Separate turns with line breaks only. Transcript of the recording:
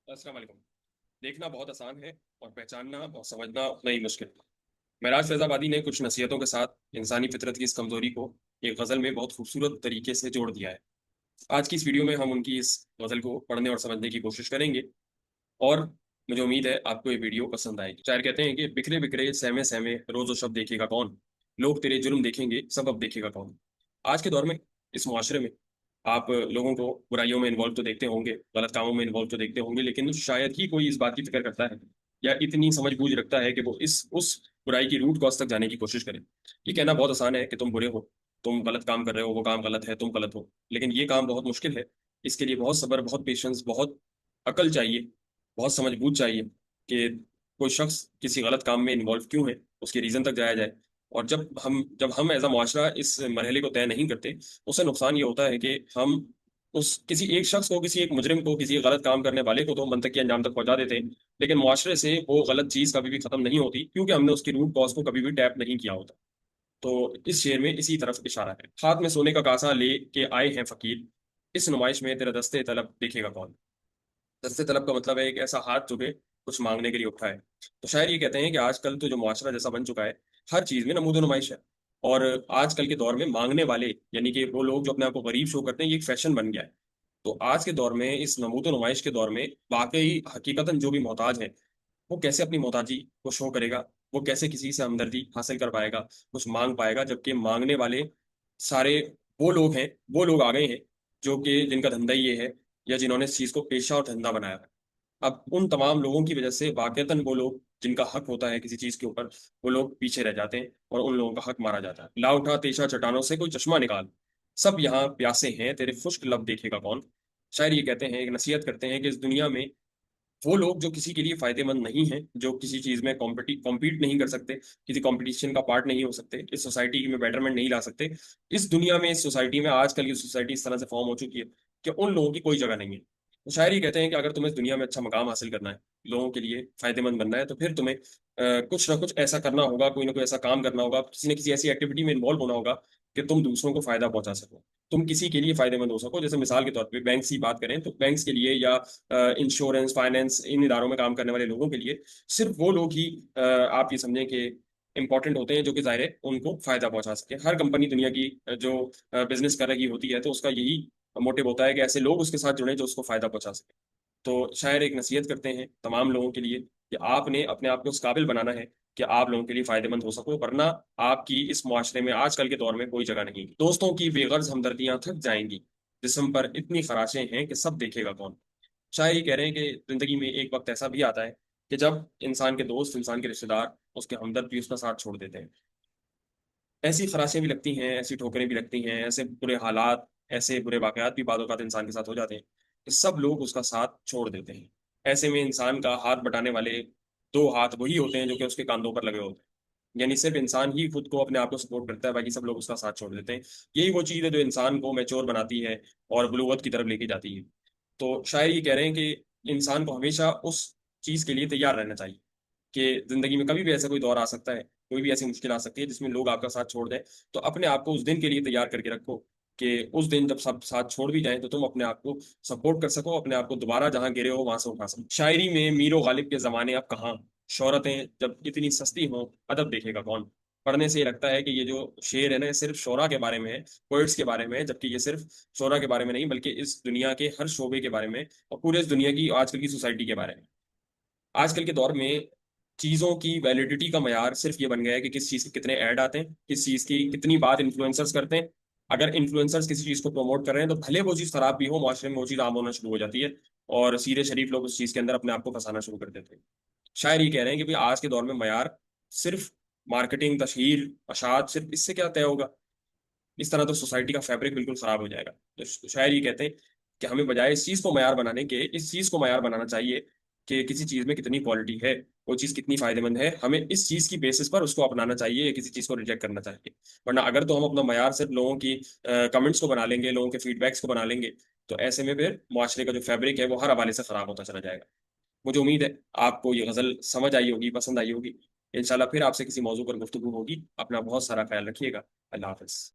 अस्सलाम वालेकुम। देखना बहुत आसान है और पहचानना और समझना उतना ही मुश्किल। महराज फैजाबादी ने कुछ नसीहतों के साथ इंसानी फितरत की इस कमजोरी को एक गजल में बहुत खूबसूरत तरीके से जोड़ दिया है। आज की इस वीडियो में हम उनकी इस गजल को पढ़ने और समझने की कोशिश करेंगे और मुझे उम्मीद है आपको ये वीडियो पसंद आएगी। शायर कहते हैं कि बिखरे बिखरे सहमे सहमे रोजो शब देखेगा कौन, लोग तेरे जुर्म देखेंगे सब अब देखेगा कौन। आज के दौर में, इस मुआशरे में, आप लोगों को बुराइयों में इन्वॉल्व तो देखते होंगे, गलत कामों में इन्वॉल्व तो देखते होंगे, लेकिन शायद ही कोई इस बात की फिक्र करता है या इतनी समझ बूझ रखता है कि वो इस उस बुराई की रूट कॉज तक जाने की कोशिश करे। ये कहना बहुत आसान है कि तुम बुरे हो, तुम गलत काम कर रहे हो, वो काम गलत है, तुम गलत हो, लेकिन ये काम बहुत मुश्किल है। इसके लिए बहुत सब्र, बहुत पेशेंस, बहुत अकल चाहिए, बहुत समझ बूझ चाहिए कि कोई शख्स किसी गलत काम में इन्वॉल्व क्यों है, उसके रीजन तक जाया जाए। और जब हम एज अ मुआशरा इस मरहले को तय नहीं करते, उससे नुकसान ये होता है कि हम उस किसी एक शख्स को, किसी एक मुजरिम को, किसी एक गलत काम करने वाले को तो मंतकी अंजाम तक पहुंचा देते हैं, लेकिन मुआशरे से वो गलत चीज कभी भी खत्म नहीं होती, क्योंकि हमने उसकी रूट कॉज को कभी भी टैप नहीं किया होता। तो इस शेर में इसी तरफ इशारा है। हाथ में सोने का कांसा ले के आए हैं फकीर, इस नुमाइश में तेरा दस्ते तलब देखेगा कौन। दस्ते तलब का मतलब है एक ऐसा हाथ जो कि कुछ मांगने के लिए उठा है। तो शायर ये कहते हैं कि आजकल तो जो मुआशरा जैसा बन चुका है, हर चीज में नमूद नुमाइश है। और आजकल के दौर में मांगने वाले, यानी कि वो लोग जो अपने आप को गरीब शो करते हैं, ये एक फैशन बन गया है। तो आज के दौर में, इस नमूद नुमाइश के दौर में, वाकई हकीकतन जो भी मोहताज है, वो कैसे अपनी मोहताजी को शो करेगा, वो कैसे किसी से हमदर्दी हासिल कर पाएगा, कुछ मांग पाएगा, जबकि मांगने वाले सारे वो लोग हैं, वो लोग आ गए हैं जो कि जिनका धंधा ही ये है, या जिन्होंने इस चीज को पेशा और धंधा बनाया है। अब उन तमाम लोगों की वजह से वाकईतन वो लोग जिनका हक होता है किसी चीज के ऊपर, वो लोग पीछे रह जाते हैं और उन लोगों का हक मारा जाता है। ला उठा तेशा चट्टानों से कोई चश्मा निकाल, सब यहाँ प्यासे हैं तेरे खुश्क लब देखेगा कौन। शायर ये कहते हैं, एक नसीहत करते हैं कि इस दुनिया में वो लोग जो किसी के लिए फायदेमंद नहीं है, जो किसी चीज में कॉम्पीट नहीं कर सकते, किसी कंपटीशन का पार्ट नहीं हो सकते, इस सोसाइटी में बेटरमेंट नहीं ला सकते, इस दुनिया में, इस सोसाइटी में, आजकल की सोसाइटी इस तरह से फॉर्म हो चुकी है कि उन लोगों की कोई जगह नहीं है। तो शायरी कहते हैं कि अगर तुम्हें इस दुनिया में अच्छा मकाम हासिल करना है, लोगों के लिए फायदेमंद बनना है, तो फिर तुम्हें कुछ ना कुछ ऐसा करना होगा, कोई ना कोई ऐसा काम करना होगा, किसी न किसी ऐसी एक्टिविटी में इन्वॉल्व होना होगा कि तुम दूसरों को फायदा पहुंचा सको, तुम किसी के लिए फायदेमंद हो सको। जैसे मिसाल के तौर पे बैंक की बात करें, तो बैंक्स के लिए या इंश्योरेंस, फाइनेंस, इन इदारों में काम करने वाले लोगों के लिए सिर्फ वो लोग ही आप ये समझें कि इंपॉर्टेंट होते हैं जो कि ज़ाहिर है उनको फायदा पहुंचा सके। हर कंपनी दुनिया की जो बिजनेस कर रही होती है, तो उसका यही मोटिव होता है कि ऐसे लोग उसके साथ जुड़े जो उसको फायदा पहुंचा सके। तो शायर एक नसीहत करते हैं तमाम लोगों के लिए कि आपने अपने आप को उस काबिल बनाना है कि आप लोगों के लिए फायदेमंद हो सको, वरना आपकी इस मुआशरे में, आजकल के दौर में, कोई जगह नहीं। दोस्तों की बेगर्ज हमदर्दियां थक जाएंगी, जिस्म पर इतनी खराशें हैं कि सब देखेगा कौन। शायद ये कह रहे हैं कि जिंदगी में एक वक्त ऐसा भी आता है कि जब इंसान के दोस्त, इंसान के रिश्तेदार, उसके हमदर्द भी उसका साथ छोड़ देते हैं। ऐसी खराशें भी लगती हैं, ऐसी ठोकरें भी लगती हैं, ऐसे बुरे हालात, ऐसे बुरे वाकयात भी बाद औक़ात इंसान के साथ हो जाते हैं कि सब लोग उसका साथ छोड़ देते हैं। ऐसे में इंसान का हाथ बटाने वाले दो हाथ वही होते हैं जो कि उसके कांधों पर लगे होते हैं। यानी सिर्फ इंसान ही खुद को, अपने आप को सपोर्ट करता है, बाकी सब लोग उसका साथ छोड़ देते हैं। यही वो चीज़ है जो इंसान को मैच्योर बनाती है और बुलूगत की तरफ लेके जाती है। तो शायर ये कह रहे हैं कि इंसान को हमेशा उस चीज़ के लिए तैयार रहना चाहिए कि जिंदगी में कभी भी ऐसा कोई दौर आ सकता है, कोई भी ऐसी मुश्किल आ सकती है जिसमें लोग आपका साथ छोड़ दें। तो अपने आप को उस दिन के लिए तैयार करके रखो कि उस दिन जब सब साथ छोड़ भी जाएं, तो तुम अपने आप को सपोर्ट कर सको, अपने आप को दोबारा जहां गिरे हो वहां से उठा सको। शायरी में मीरो गालिब के जमाने अब कहाँ, शोहरतें जब इतनी सस्ती हों, अदब देखेगा कौन। पढ़ने से ये लगता है कि ये जो शेर है ना, ये सिर्फ शोरा के बारे में है, पोइट्स के बारे में है, जबकि ये सिर्फ शोरा के बारे में नहीं, बल्कि इस दुनिया के हर शोबे के बारे में और पूरे इस दुनिया की आजकल की सोसाइटी के बारे में। आजकल के दौर में चीजों की वैलिडिटी का मयार सिर्फ ये बन गया है कि किस चीज के कितने ऐड आते हैं, किस चीज की कितनी बात इन्फ्लुएंसर्स करते हैं। अगर इन्फ्लुएंसर्स किसी चीज को प्रमोट कर रहे हैं, तो भले वो चीज खराब भी हो, माशरे में वो चीज आम होना शुरू हो जाती है और सीधे शरीफ लोग उस चीज के अंदर अपने आप को फंसाना शुरू कर देते हैं। शायर ये कह रहे हैं कि भाई आज के दौर में मयार सिर्फ मार्केटिंग, तशहीर, अशात, सिर्फ इससे क्या तय होगा। इस तरह तो सोसाइटी का फैब्रिक बिल्कुल खराब हो जाएगा। तो शायर ये कहते हैं कि हमें बजाय इस चीज को मयार बनाने के, इस चीज को मयार बनाना चाहिए कि किसी चीज में कितनी क्वालिटी है, वो चीज कितनी फायदेमंद है, हमें इस चीज की बेसिस पर उसको अपनाना चाहिए, किसी चीज को रिजेक्ट करना चाहिए। वरना अगर तो हम अपना मयार सिर्फ लोगों की कमेंट्स को बना लेंगे, लोगों के फीडबैक्स को बना लेंगे, तो ऐसे में फिर मुआशरे का जो फैब्रिक है वो हर हवाले से खराब होता चला जाएगा। मुझे उम्मीद है आपको ये गजल समझ आई होगी, पसंद आई होगी। इंशाल्लाह फिर आपसे किसी मौजू पर गुफ्तगू होगी। अपना बहुत सारा ख्याल रखिएगा। अल्लाह हाफिज।